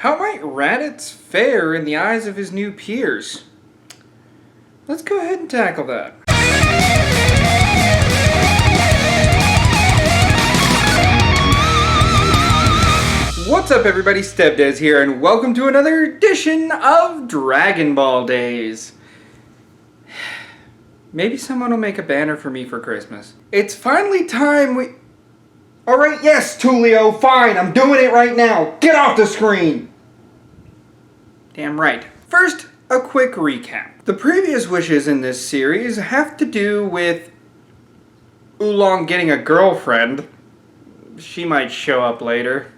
How might Raditz fare in the eyes of his new peers? Let's go ahead and tackle that. What's up everybody, Stepdez here, and welcome to another edition of Dragon Ball Days. Maybe someone will make a banner for me for Christmas. It's finally time Alright, yes, Tulio, fine, I'm doing it right now. Get off the screen! Damn right. First, a quick recap. The previous wishes in this series have to do with Oolong getting a girlfriend. She might show up later.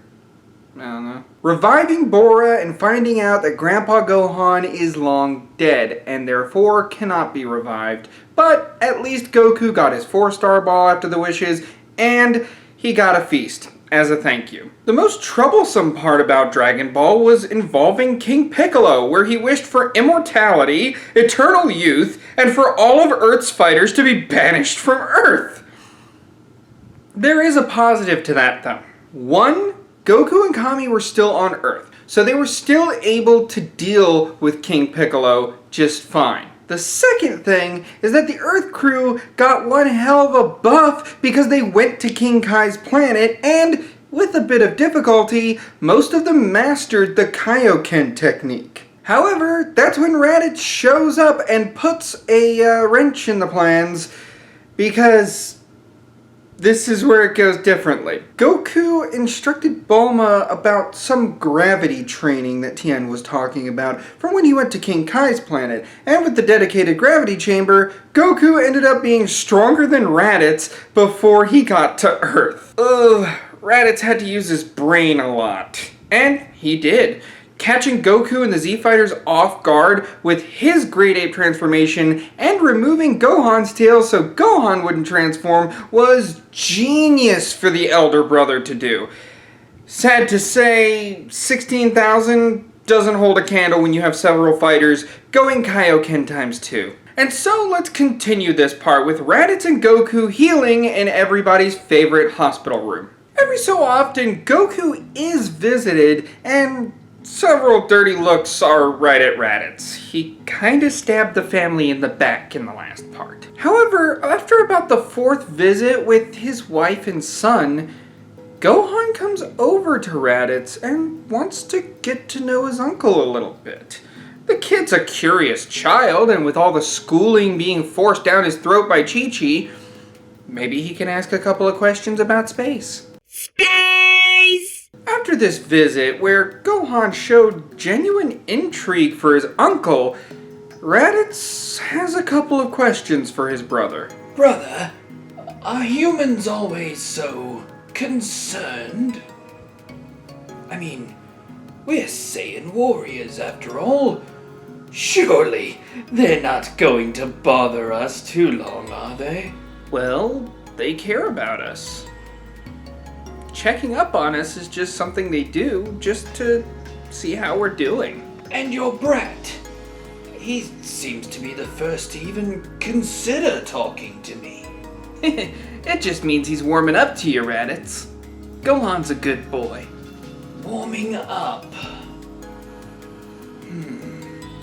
I don't know. Reviving Bora and finding out that Grandpa Gohan is long dead and therefore cannot be revived. But at least Goku got his 4-star ball after the wishes and he got a feast as a thank you. The most troublesome part about Dragon Ball was involving King Piccolo, where he wished for immortality, eternal youth, and for all of Earth's fighters to be banished from Earth. There is a positive to that though. One, Goku and Kami were still on Earth, so they were still able to deal with King Piccolo just fine. The second thing is that the Earth crew got one hell of a buff because they went to King Kai's planet and, with a bit of difficulty, most of them mastered the Kaioken technique. However, that's when Raditz shows up and puts a wrench in the plans because this is where it goes differently. Goku instructed Bulma about some gravity training that Tien was talking about from when he went to King Kai's planet, and with the dedicated gravity chamber, Goku ended up being stronger than Raditz before he got to Earth. Ugh, Raditz had to use his brain a lot. And he did. Catching Goku and the Z-Fighters off guard with his Great Ape transformation and removing Gohan's tail so Gohan wouldn't transform was genius for the elder brother to do. Sad to say, 16,000 doesn't hold a candle when you have several fighters going Kaioken times 2. And so let's continue this part with Raditz and Goku healing in everybody's favorite hospital room. Every so often, Goku is visited and several dirty looks are right at Raditz. He kinda stabbed the family in the back in the last part. However, after about the 4th visit with his wife and son, Gohan comes over to Raditz and wants to get to know his uncle a little bit. The kid's a curious child, and with all the schooling being forced down his throat by Chi-Chi, maybe he can ask a couple of questions about space. After this visit, where Gohan showed genuine intrigue for his uncle, Raditz has a couple of questions for his brother. Brother, are humans always so concerned? I mean, we're Saiyan warriors after all. Surely they're not going to bother us too long, are they? Well, they care about us. Checking up on us is just something they do, just to see how we're doing. And your brat? He seems to be the first to even consider talking to me. It just means he's warming up to you, Raditz. Gohan's a good boy. Warming up.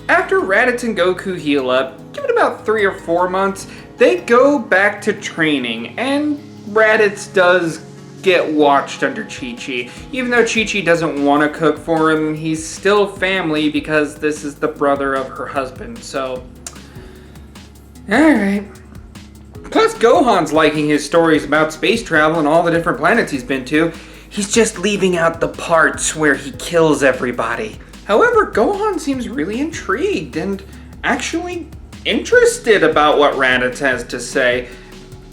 After Raditz and Goku heal up, give it about 3 or 4 months, they go back to training, and Raditz does get watched under Chi-Chi. Even though Chi-Chi doesn't want to cook for him, he's still family because this is the brother of her husband, so alright. Plus Gohan's liking his stories about space travel and all the different planets he's been to. He's just leaving out the parts where he kills everybody. However, Gohan seems really intrigued and actually interested about what Raditz has to say.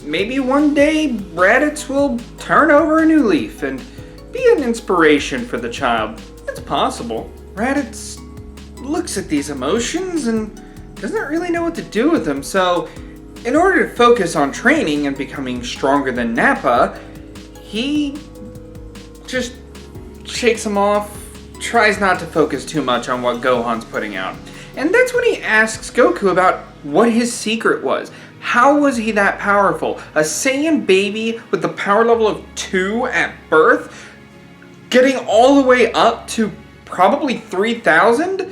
Maybe one day Raditz will turn over a new leaf and be an inspiration for the child. It's possible. Raditz looks at these emotions and doesn't really know what to do with them, so in order to focus on training and becoming stronger than Nappa, he just shakes them off, tries not to focus too much on what Gohan's putting out. And that's when he asks Goku about what his secret was. How was he that powerful? A Saiyan baby with the power level of 2 at birth, getting all the way up to probably 3,000?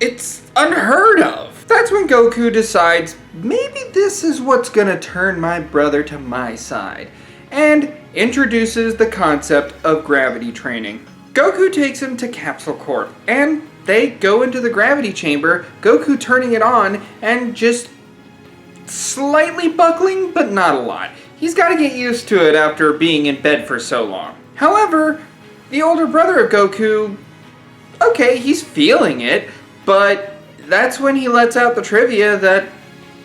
It's unheard of. That's when Goku decides, maybe this is what's gonna turn my brother to my side, and introduces the concept of gravity training. Goku takes him to Capsule Corp, and they go into the gravity chamber, Goku turning it on, and just slightly buckling, but not a lot. He's got to get used to it after being in bed for so long. However, the older brother of Goku, okay, he's feeling it, but that's when he lets out the trivia that,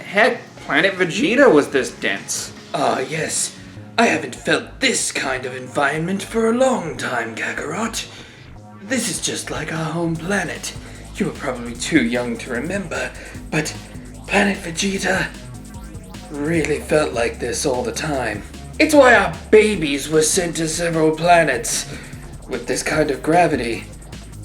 heck, planet Vegeta was this dense. Ah, yes. I haven't felt this kind of environment for a long time, Kakarot. This is just like our home planet. You were probably too young to remember, but planet Vegeta really felt like this all the time. It's why our babies were sent to several planets. With this kind of gravity,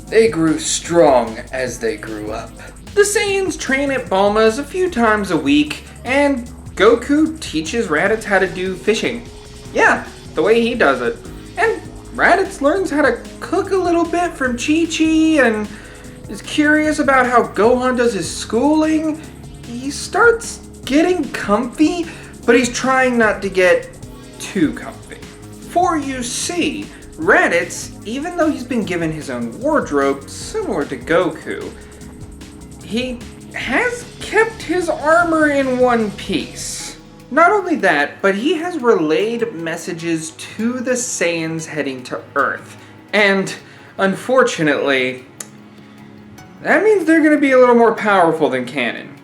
they grew strong as they grew up. The Saiyans train at Bulma's a few times a week, and Goku teaches Raditz how to do fishing. Yeah, the way he does it. And Raditz learns how to cook a little bit from Chi-Chi and is curious about how Gohan does his schooling. He starts getting comfy, but he's trying not to get too comfy. For you see, Raditz, even though he's been given his own wardrobe similar to Goku, he has kept his armor in one piece. Not only that, but he has relayed messages to the Saiyans heading to Earth. And, unfortunately, that means they're going to be a little more powerful than canon.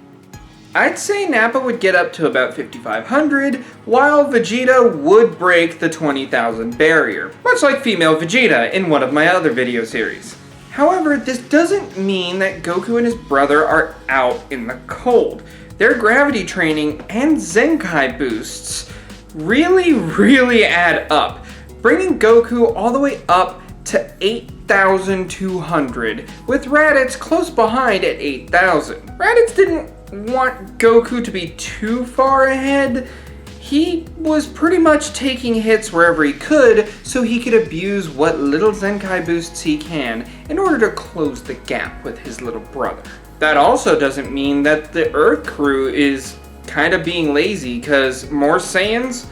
I'd say Nappa would get up to about 5,500, while Vegeta would break the 20,000 barrier, much like female Vegeta in one of my other video series. However, this doesn't mean that Goku and his brother are out in the cold. Their gravity training and Zenkai boosts really add up, bringing Goku all the way up to 8,200, with Raditz close behind at 8,000. Raditz didn't want Goku to be too far ahead. He was pretty much taking hits wherever he could so he could abuse what little Zenkai boosts he can in order to close the gap with his little brother. That also doesn't mean that the Earth crew is kind of being lazy, because more Saiyans,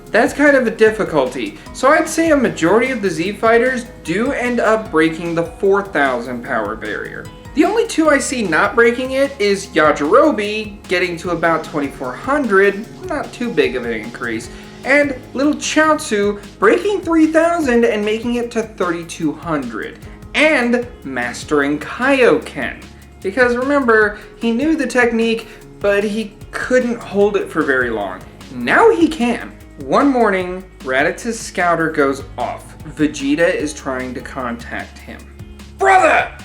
that's kind of a difficulty. So I'd say a majority of the Z fighters do end up breaking the 4,000 power barrier. The only two I see not breaking it is Yajirobe getting to about 2,400, not too big of an increase, and little Chaozu breaking 3,000 and making it to 3,200, and mastering Kaioken. Because remember, he knew the technique, but he couldn't hold it for very long. Now he can. One morning, Raditz's scouter goes off. Vegeta is trying to contact him. Brother!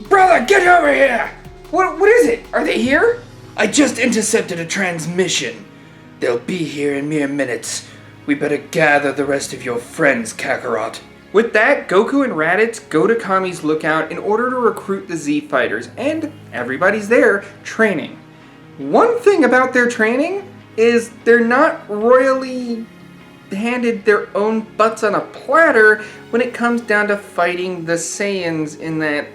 Brother, get over here! What is it? Are they here? I just intercepted a transmission. They'll be here in mere minutes. We better gather the rest of your friends, Kakarot. With that, Goku and Raditz go to Kami's lookout in order to recruit the Z fighters, and everybody's there training. One thing about their training is they're not royally handed their own butts on a platter when it comes down to fighting the Saiyans in that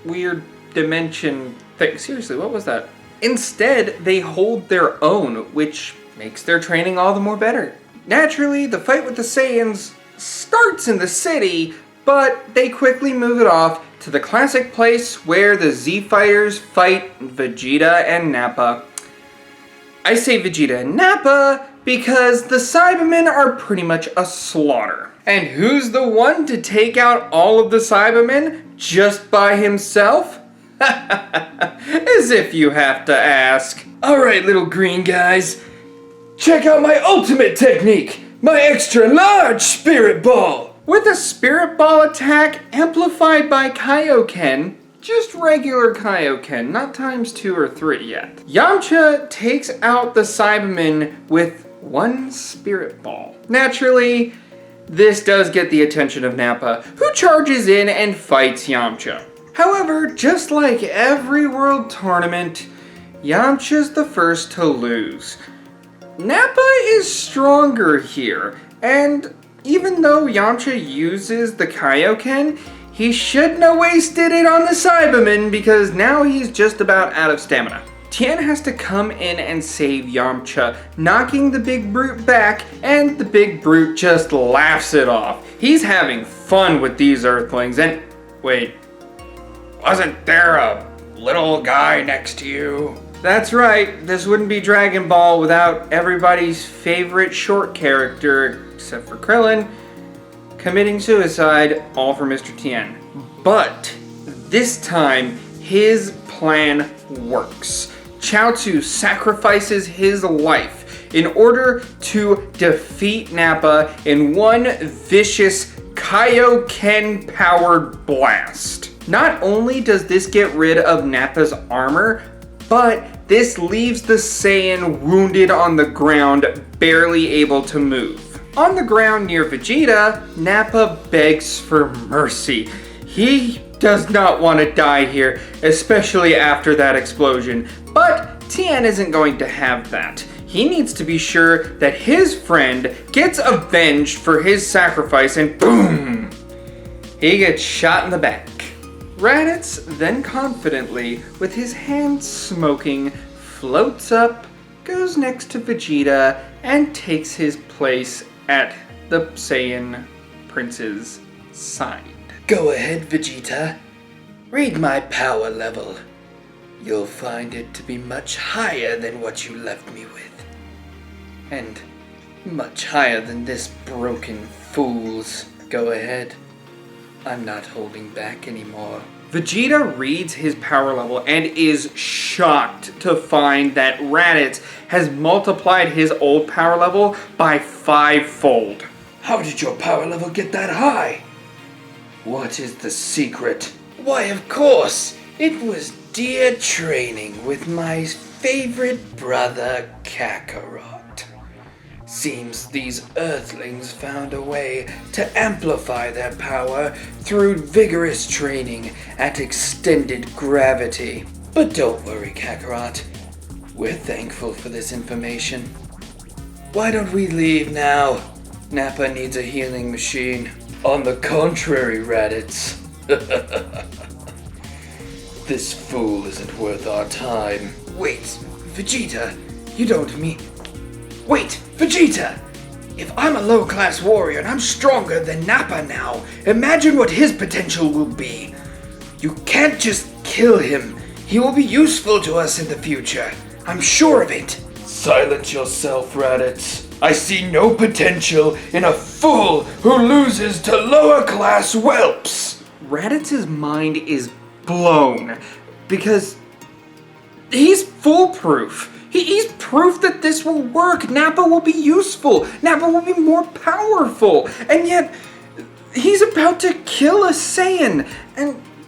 weird dimension thing. Seriously, what was that? Instead, they hold their own, which makes their training all the more better. Naturally, the fight with the Saiyans starts in the city, but they quickly move it off to the classic place where the Z fighters fight Vegeta and Nappa. I say Vegeta and Nappa because the Cybermen are pretty much a slaughter. And who's the one to take out all of the Cybermen just by himself? As if you have to ask. Alright, little green guys, check out my ultimate technique! My extra large spirit ball! With a spirit ball attack amplified by Kaioken, just regular Kaioken, not times 2 or 3 yet, Yamcha takes out the Cybermen with one spirit ball. Naturally, this does get the attention of Nappa, who charges in and fights Yamcha. However, just like every world tournament, Yamcha's the first to lose. Nappa is stronger here, and even though Yamcha uses the Kaioken, He shouldn't have wasted it on the Cyberman because now he's just about out of stamina. Tien has to come in and save Yamcha, knocking the big brute back, and the big brute just laughs it off. He's having fun with these Earthlings, and wait, wasn't there a little guy next to you? That's right, this wouldn't be Dragon Ball without everybody's favorite short character, except for Krillin, committing suicide, all for Mr. Tien. But this time, his plan works. Chaozu sacrifices his life in order to defeat Nappa in one vicious Kaioken-powered blast. Not only does this get rid of Nappa's armor, but this leaves the Saiyan wounded on the ground, barely able to move. On the ground near Vegeta, Nappa begs for mercy. He does not want to die here, especially after that explosion. But Tien isn't going to have that. He needs to be sure that his friend gets avenged for his sacrifice, and boom! He gets shot in the back. Raditz then confidently, with his hands smoking, floats up, goes next to Vegeta, and takes his place at the Saiyan Prince's side. Go ahead, Vegeta. Read my power level. You'll find it to be much higher than what you left me with. And much higher than this broken fool's. Go ahead. I'm not holding back anymore. Vegeta reads his power level and is shocked to find that Raditz has multiplied his old power level by 5-fold. How did your power level get that high? What is the secret? Why, of course, it was dear training with my favorite brother, Kakarot. Seems these Earthlings found a way to amplify their power through vigorous training at extended gravity. But don't worry, Kakarot. We're thankful for this information. Why don't we leave now? Nappa needs a healing machine. On the contrary, Raditz. This fool isn't worth our time. Wait, Vegeta, you don't mean... Wait, Vegeta! If I'm a low-class warrior and I'm stronger than Nappa now, imagine what his potential will be. You can't just kill him. He will be useful to us in the future. I'm sure of it. Silence yourself, Raditz. I see no potential in a fool who loses to lower-class whelps. Raditz's mind is blown because he's foolproof. He's proof that this will work. Nappa will be useful. Nappa will be more powerful. And yet, he's about to kill a Saiyan.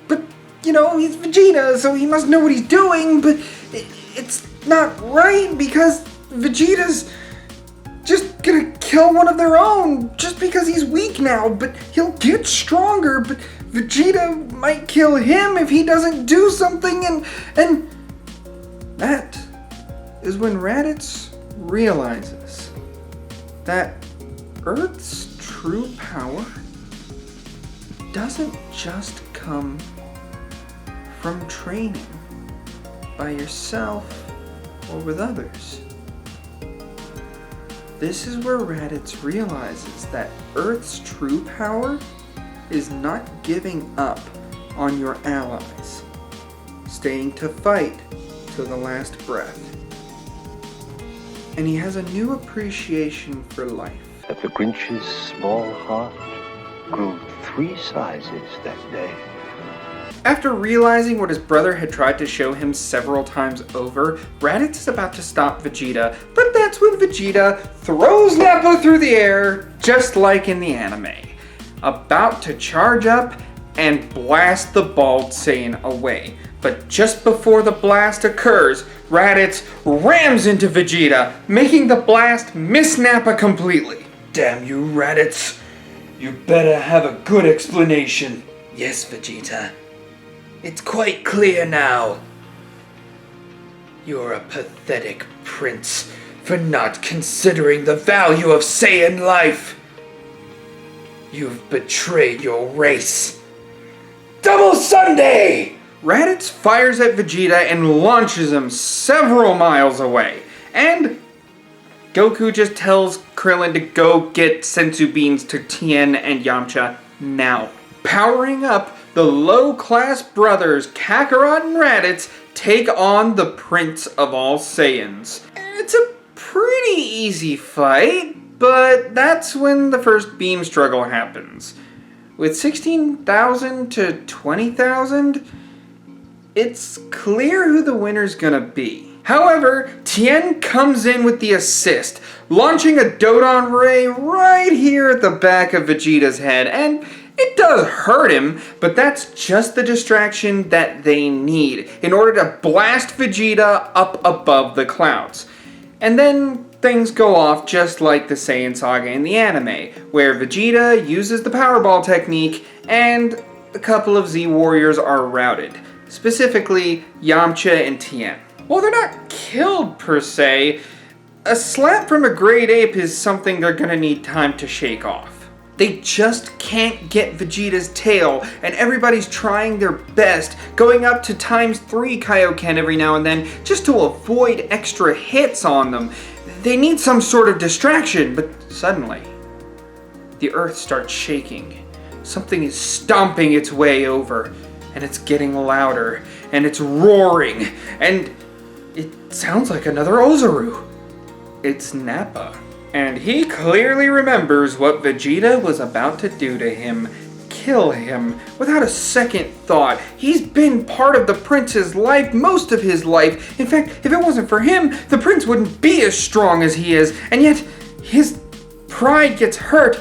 But, you know, he's Vegeta, so he must know what he's doing. But it's not right because Vegeta's just gonna kill one of their own just because he's weak now. But he'll get stronger. But Vegeta might kill him if he doesn't do something. And that is when Raditz realizes that Earth's true power doesn't just come from training by yourself or with others. This is where Raditz realizes that Earth's true power is not giving up on your allies, staying to fight to the last breath. And he has a new appreciation for life. That the Grinch's small heart grew 3 sizes that day. After realizing what his brother had tried to show him several times over, Raditz is about to stop Vegeta, but that's when Vegeta throws Nappa through the air, just like in the anime, about to charge up and blast the bald Saiyan away. But just before the blast occurs, Raditz rams into Vegeta, making the blast miss Nappa completely. Damn you, Raditz. You better have a good explanation. Yes, Vegeta. It's quite clear now. You're a pathetic prince for not considering the value of Saiyan life. You've betrayed your race. Sunday! Raditz fires at Vegeta and launches him several miles away. And Goku just tells Krillin to go get senzu beans to Tien and Yamcha now. Powering up, the low-class brothers Kakarot and Raditz take on the Prince of all Saiyans. It's a pretty easy fight, but that's when the first beam struggle happens. With 16,000 to 20,000, it's clear who the winner's gonna be. However, Tien comes in with the assist, launching a Dodon Ray right here at the back of Vegeta's head, and it does hurt him, but that's just the distraction that they need in order to blast Vegeta up above the clouds. And then things go off just like the Saiyan Saga in the anime, where Vegeta uses the Powerball technique and a couple of Z Warriors are routed, specifically Yamcha and Tien. While they're not killed per se, a slap from a great ape is something they're gonna need time to shake off. They just can't get Vegeta's tail, and everybody's trying their best, going up to ×3 Kaioken every now and then, just to avoid extra hits on them. They need some sort of distraction, but suddenly, the earth starts shaking. Something is stomping its way over, and it's getting louder, and it's roaring, and it sounds like another Ozaru. It's Nappa. And he clearly remembers what Vegeta was about to do to him. Kill him without a second thought. He's been part of the prince's life most of his life. In fact, if it wasn't for him, the prince wouldn't be as strong as he is. And yet, his pride gets hurt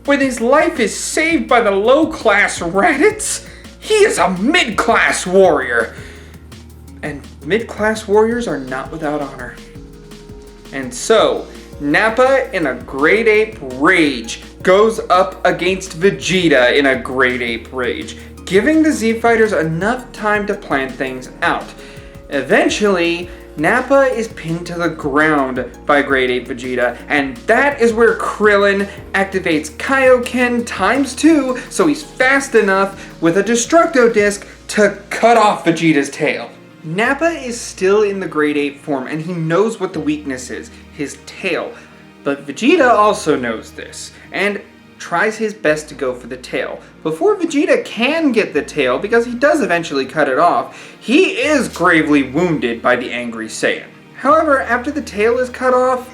when his life is saved by the low-class Raditz. He is a mid-class warrior. And mid-class warriors are not without honor. And so, Nappa, in a Great Ape Rage, goes up against Vegeta in a Great Ape Rage, giving the Z-Fighters enough time to plan things out. Eventually, Nappa is pinned to the ground by Great Ape Vegeta, and that is where Krillin activates Kaioken ×2, so he's fast enough with a Destructo Disc to cut off Vegeta's tail. Nappa is still in the Great Ape form, and he knows what the weakness is, his tail. But Vegeta also knows this, and tries his best to go for the tail. Before Vegeta can get the tail, because he does eventually cut it off, he is gravely wounded by the angry Saiyan. However, after the tail is cut off,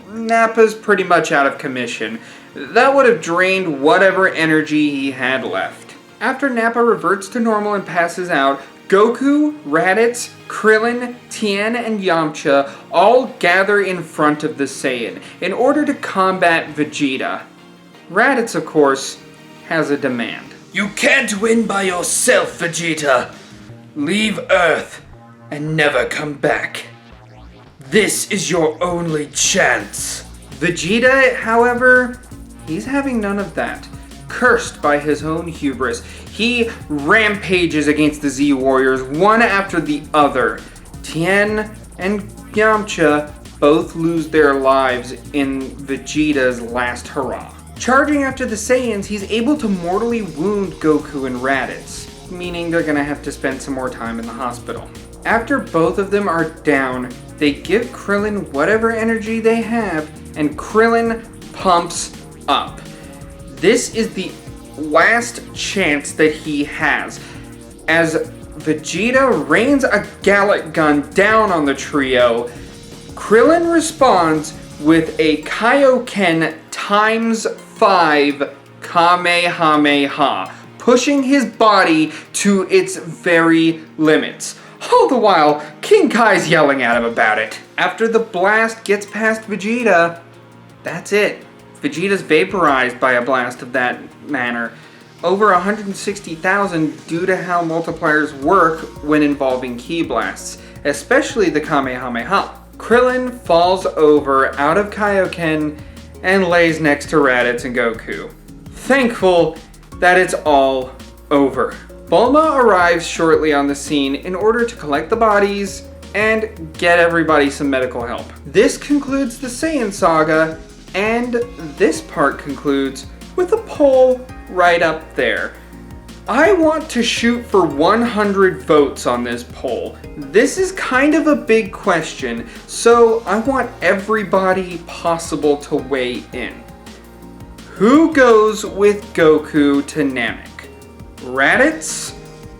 Nappa's pretty much out of commission. That would have drained whatever energy he had left. After Nappa reverts to normal and passes out, Goku, Raditz, Krillin, Tien, and Yamcha all gather in front of the Saiyan in order to combat Vegeta. Raditz, of course, has a demand. You can't win by yourself, Vegeta. Leave Earth and never come back. This is your only chance. Vegeta, however, he's having none of that. Cursed by his own hubris, he rampages against the Z Warriors one after the other. Tien and Yamcha both lose their lives in Vegeta's last hurrah. Charging after the Saiyans, he's able to mortally wound Goku and Raditz, meaning they're gonna have to spend some more time in the hospital. After both of them are down, they give Krillin whatever energy they have, and Krillin pumps up. This is the last chance that he has, as Vegeta rains a Gallic gun down on the trio. Krillin responds with a Kaioken ×5 Kamehameha, pushing his body to its very limits. All the while, King Kai's yelling at him about it. After the blast gets past Vegeta, that's it. Vegeta's vaporized by a blast of that manner. Over 160,000 due to how multipliers work when involving ki blasts, especially the Kamehameha. Krillin falls over out of Kaioken and lays next to Raditz and Goku, thankful that it's all over. Bulma arrives shortly on the scene in order to collect the bodies and get everybody some medical help. This concludes the Saiyan Saga, and this part concludes with a poll right up there. I want to shoot for 100 votes on this poll. This is kind of a big question, so I want everybody possible to weigh in. Who goes with Goku to Namek? Raditz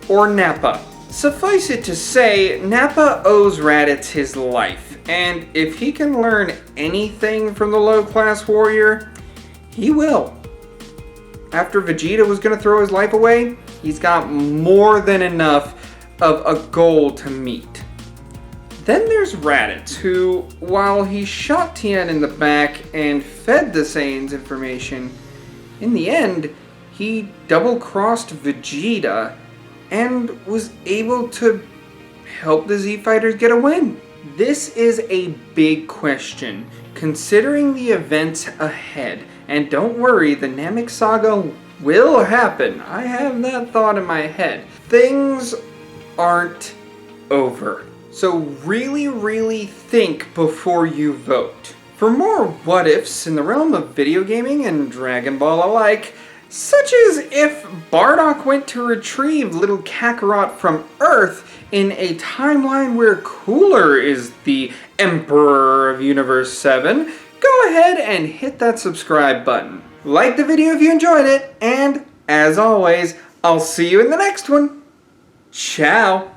or Nappa? Suffice it to say, Nappa owes Raditz his life, and if he can learn anything from the low-class warrior, he will. After Vegeta was going to throw his life away, he's got more than enough of a goal to meet. Then there's Raditz, who, while he shot Tien in the back and fed the Saiyans information, in the end, he double-crossed Vegeta and was able to help the Z Fighters get a win. This is a big question, considering the events ahead. And don't worry, the Namek Saga will happen. I have that thought in my head. Things aren't over. So really think before you vote. For more what-ifs in the realm of video gaming and Dragon Ball alike, such as if Bardock went to retrieve little Kakarot from Earth in a timeline where Cooler is the Emperor of Universe 7, go ahead and hit that subscribe button. Like the video if you enjoyed it, and as always, I'll see you in the next one. Ciao!